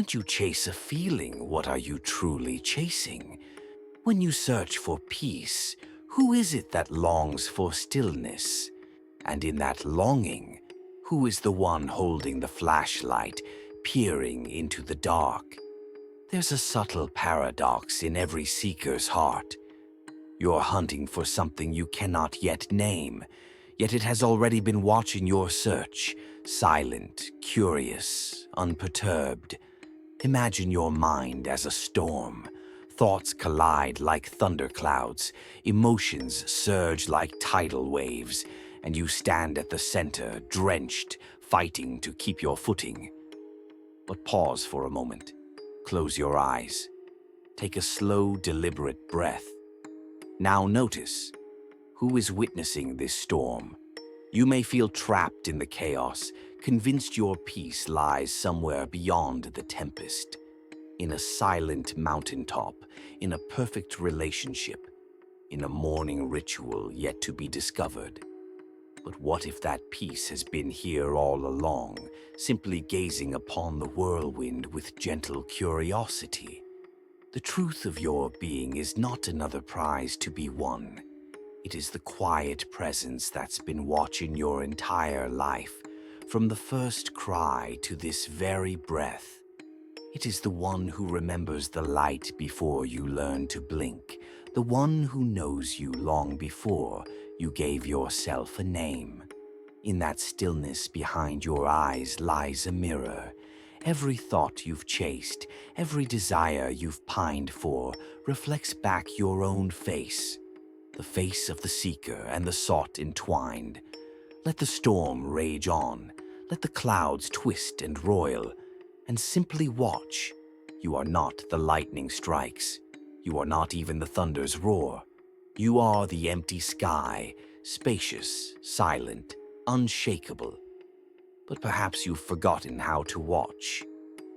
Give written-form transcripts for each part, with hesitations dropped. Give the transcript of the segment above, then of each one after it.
When you chase a feeling, what are you truly chasing? When you search for peace, who is it that longs for stillness? And in that longing, who is the one holding the flashlight, peering into the dark? There's a subtle paradox in every seeker's heart. You're hunting for something you cannot yet name, yet it has already been watching your search, silent, curious, unperturbed. Imagine your mind as a storm. Thoughts collide like thunderclouds, emotions surge like tidal waves, and you stand at the center, drenched, fighting to keep your footing. But pause for a moment. Close your eyes. Take a slow, deliberate breath. Now notice, who is witnessing this storm? You may feel trapped in the chaos, convinced your peace lies somewhere beyond the tempest. In a silent mountaintop, in a perfect relationship, in a morning ritual yet to be discovered. But what if that peace has been here all along, simply gazing upon the whirlwind with gentle curiosity? The truth of your being is not another prize to be won. It is the quiet presence that's been watching your entire life, from the first cry to this very breath. It is the one who remembers the light before you learn to blink, the one who knows you long before you gave yourself a name. In that stillness behind your eyes lies a mirror. Every thought you've chased, every desire you've pined for, reflects back your own face. The face of the seeker and the sought entwined. Let the storm rage on, let the clouds twist and roil, and simply watch. You are not the lightning strikes. You are not even the thunder's roar. You are the empty sky, spacious, silent, unshakable. But perhaps you've forgotten how to watch.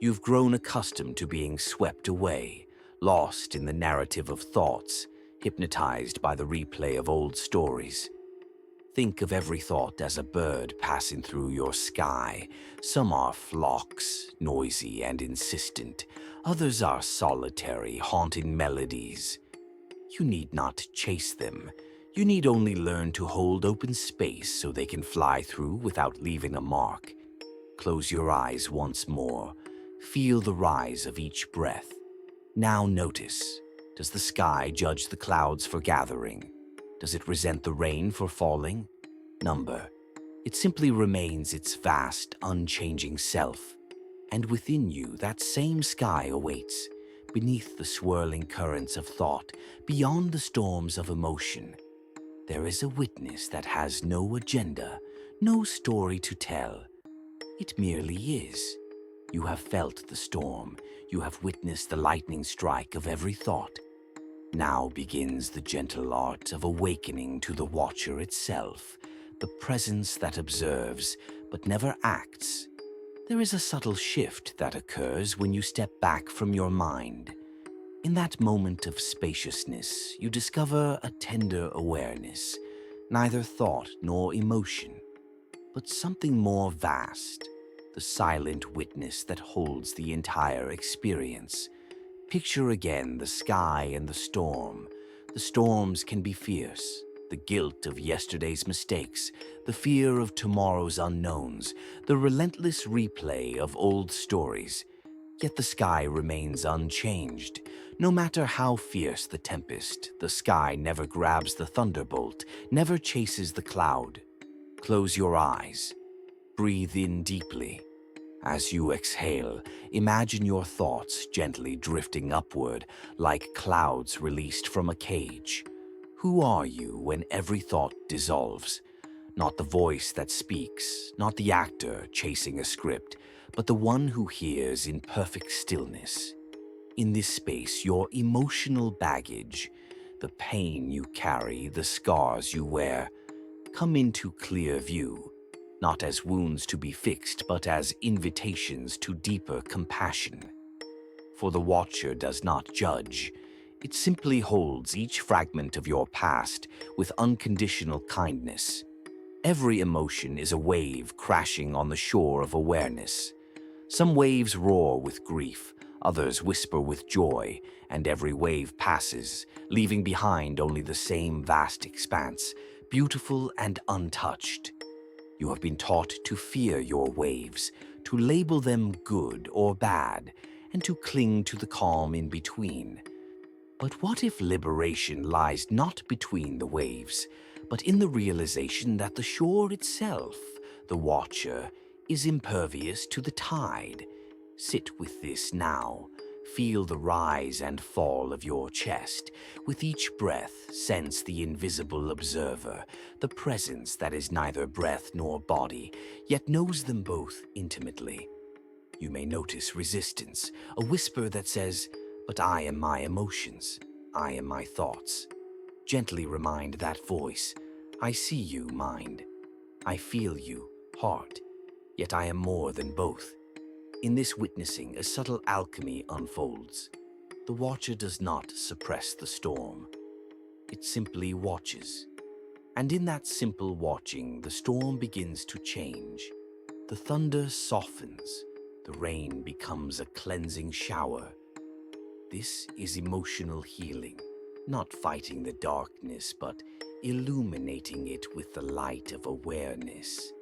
You've grown accustomed to being swept away, lost in the narrative of thoughts, hypnotized by the replay of old stories. Think of every thought as a bird passing through your sky. Some are flocks, noisy and insistent. Others are solitary, haunting melodies. You need not chase them. You need only learn to hold open space so they can fly through without leaving a mark. Close your eyes once more. Feel the rise of each breath. Now notice. Does the sky judge the clouds for gathering? Does it resent the rain for falling? Number. It simply remains its vast, unchanging self. And within you, that same sky awaits, beneath the swirling currents of thought, beyond the storms of emotion. There is a witness that has no agenda, no story to tell. It merely is. You have felt the storm. You have witnessed the lightning strike of every thought. Now begins the gentle art of awakening to the watcher itself, the presence that observes but never acts. There is a subtle shift that occurs when you step back from your mind. In that moment of spaciousness, you discover a tender awareness, neither thought nor emotion, but something more vast, the silent witness that holds the entire experience. Picture again the sky and the storm. The storms can be fierce, the guilt of yesterday's mistakes, the fear of tomorrow's unknowns, the relentless replay of old stories. Yet the sky remains unchanged. No matter how fierce the tempest, the sky never grabs the thunderbolt, never chases the cloud. Close your eyes. Breathe in deeply. As you exhale, imagine your thoughts gently drifting upward like clouds released from a cage. Who are you when every thought dissolves? Not the voice that speaks, not the actor chasing a script, but the one who hears in perfect stillness. In this space, your emotional baggage, the pain you carry, the scars you wear, come into clear view. Not as wounds to be fixed, but as invitations to deeper compassion. For the watcher does not judge. It simply holds each fragment of your past with unconditional kindness. Every emotion is a wave crashing on the shore of awareness. Some waves roar with grief, others whisper with joy, and every wave passes, leaving behind only the same vast expanse, beautiful and untouched. You have been taught to fear your waves, to label them good or bad, and to cling to the calm in between. But what if liberation lies not between the waves, but in the realization that the shore itself, the watcher, is impervious to the tide? Sit with this now. Feel the rise and fall of your chest. With each breath, sense the invisible observer, the presence that is neither breath nor body, yet knows them both intimately. You may notice resistance, a whisper that says, "But I am my emotions, I am my thoughts." Gently remind that voice, "I see you, mind. I feel you, heart. Yet I am more than both." In this witnessing, a subtle alchemy unfolds. The watcher does not suppress the storm. It simply watches. And in that simple watching, the storm begins to change. The thunder softens. The rain becomes a cleansing shower. This is emotional healing, not fighting the darkness, but illuminating it with the light of awareness.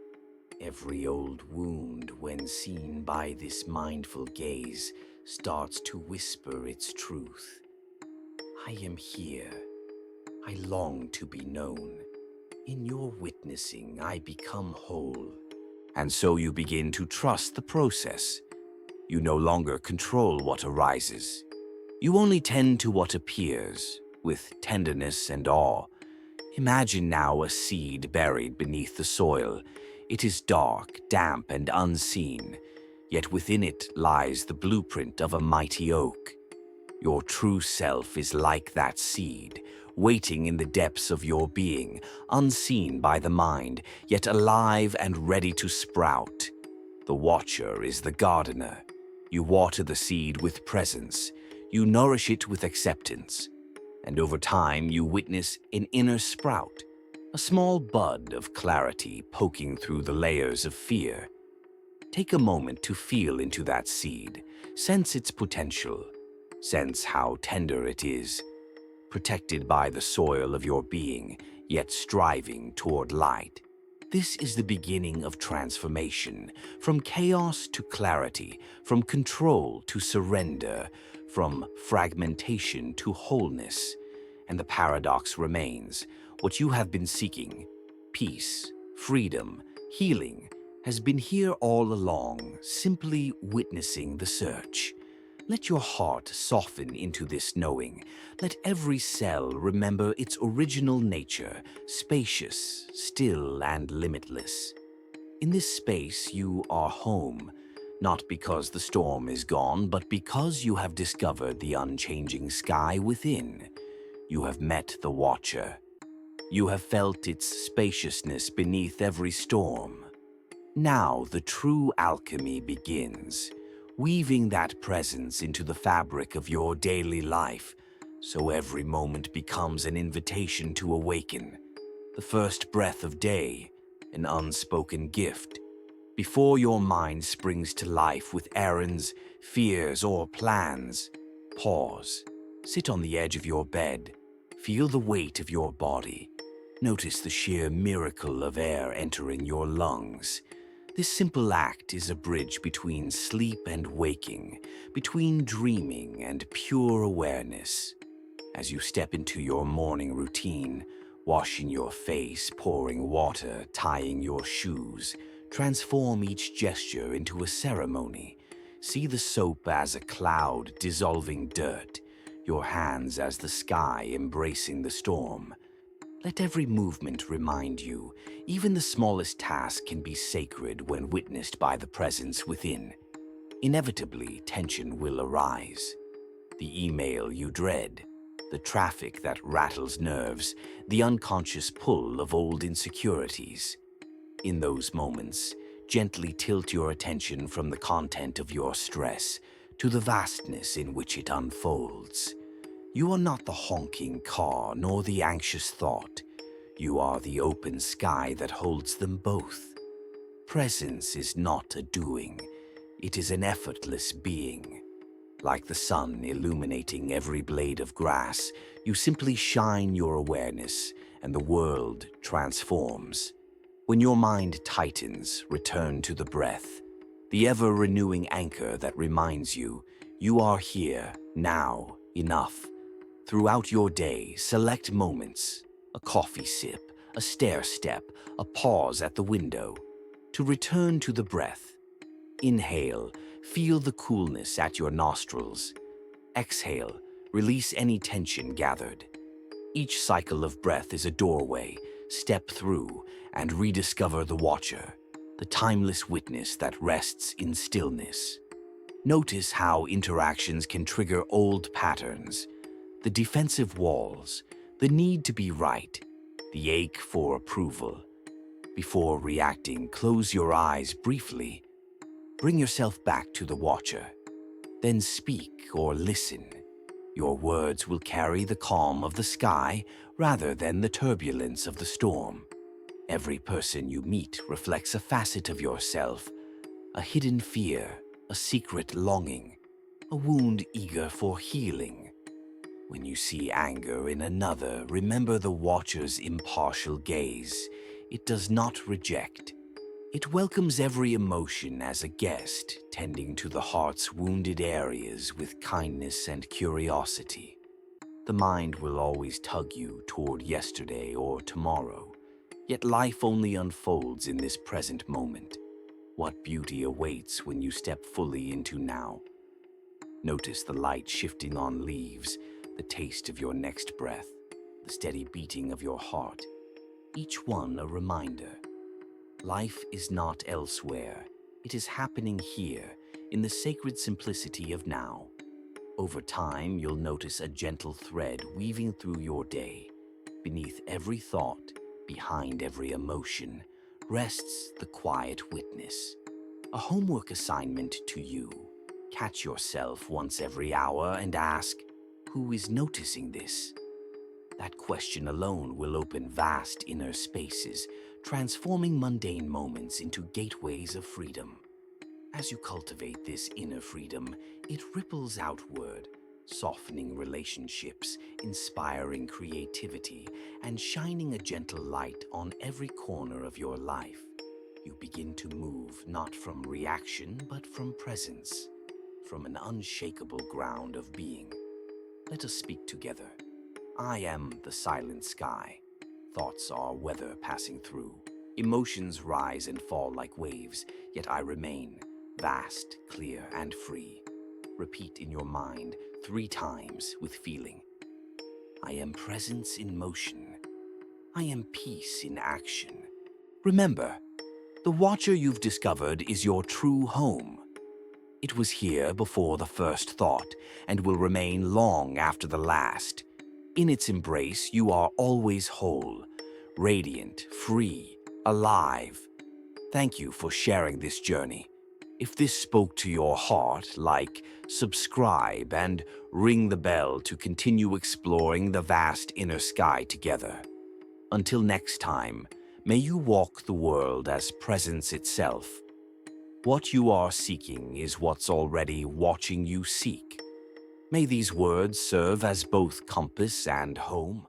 Every old wound, when seen by this mindful gaze, starts to whisper its truth. I am here. I long to be known. In your witnessing, I become whole. And so you begin to trust the process. You no longer control what arises. You only tend to what appears, with tenderness and awe. Imagine now a seed buried beneath the soil. It is dark, damp, and unseen, yet within it lies the blueprint of a mighty oak. Your true self is like that seed, waiting in the depths of your being, unseen by the mind, yet alive and ready to sprout. The watcher is the gardener. You water the seed with presence. You nourish it with acceptance. And over time, you witness an inner sprout, a small bud of clarity poking through the layers of fear. Take a moment to feel into that seed, sense its potential, sense how tender it is, protected by the soil of your being, yet striving toward light. This is the beginning of transformation, from chaos to clarity, from control to surrender, from fragmentation to wholeness. And the paradox remains. What you have been seeking, peace, freedom, healing, has been here all along, simply witnessing the search. Let your heart soften into this knowing. Let every cell remember its original nature, spacious, still, and limitless. In this space, you are home, not because the storm is gone, but because you have discovered the unchanging sky within. You have met the watcher. You have felt its spaciousness beneath every storm. Now the true alchemy begins, weaving that presence into the fabric of your daily life, so every moment becomes an invitation to awaken. The first breath of day, an unspoken gift. Before your mind springs to life with errands, fears, or plans, pause. Sit on the edge of your bed. Feel the weight of your body. Notice the sheer miracle of air entering your lungs. This simple act is a bridge between sleep and waking, between dreaming and pure awareness. As you step into your morning routine, washing your face, pouring water, tying your shoes, transform each gesture into a ceremony. See the soap as a cloud dissolving dirt, your hands as the sky embracing the storm. Let every movement remind you, even the smallest task can be sacred when witnessed by the presence within. Inevitably, tension will arise. The email you dread, the traffic that rattles nerves, the unconscious pull of old insecurities. In those moments, gently tilt your attention from the content of your stress to the vastness in which it unfolds. You are not the honking car nor the anxious thought. You are the open sky that holds them both. Presence is not a doing. It is an effortless being. Like the sun illuminating every blade of grass, you simply shine your awareness and the world transforms. When your mind tightens, return to the breath, the ever-renewing anchor that reminds you, you are here, now, enough. Throughout your day, select moments, a coffee sip, a stair step, a pause at the window, to return to the breath. Inhale, feel the coolness at your nostrils. Exhale, release any tension gathered. Each cycle of breath is a doorway. Step through and rediscover the watcher, the timeless witness that rests in stillness. Notice how interactions can trigger old patterns, the defensive walls, the need to be right, the ache for approval. Before reacting, close your eyes briefly. Bring yourself back to the watcher. Then speak or listen. Your words will carry the calm of the sky rather than the turbulence of the storm. Every person you meet reflects a facet of yourself, a hidden fear, a secret longing, a wound eager for healing. When you see anger in another, remember the watcher's impartial gaze. It does not reject. It welcomes every emotion as a guest, tending to the heart's wounded areas with kindness and curiosity. The mind will always tug you toward yesterday or tomorrow, yet life only unfolds in this present moment. What beauty awaits when you step fully into now? Notice the light shifting on leaves, the taste of your next breath, the steady beating of your heart, each one a reminder. Life is not elsewhere. It is happening here, in the sacred simplicity of now. Over time, you'll notice a gentle thread weaving through your day. Beneath every thought, behind every emotion, rests the quiet witness. A homework assignment to you. Catch yourself once every hour and ask, who is noticing this? That question alone will open vast inner spaces, transforming mundane moments into gateways of freedom. As you cultivate this inner freedom, it ripples outward, softening relationships, inspiring creativity, and shining a gentle light on every corner of your life. You begin to move not from reaction, but from presence, from an unshakable ground of being. Let us speak together. I am the silent sky. Thoughts are weather passing through. Emotions rise and fall like waves, yet I remain vast, clear, and free. Repeat in your mind 3 times with feeling. I am presence in motion. I am peace in action. Remember, the watcher you've discovered is your true home. It was here before the first thought and will remain long after the last. In its embrace, you are always whole, radiant, free, alive. Thank you for sharing this journey. If this spoke to your heart, like, subscribe, and ring the bell to continue exploring the vast inner sky together. Until next time, may you walk the world as presence itself. What you are seeking is what's already watching you seek. May these words serve as both compass and home.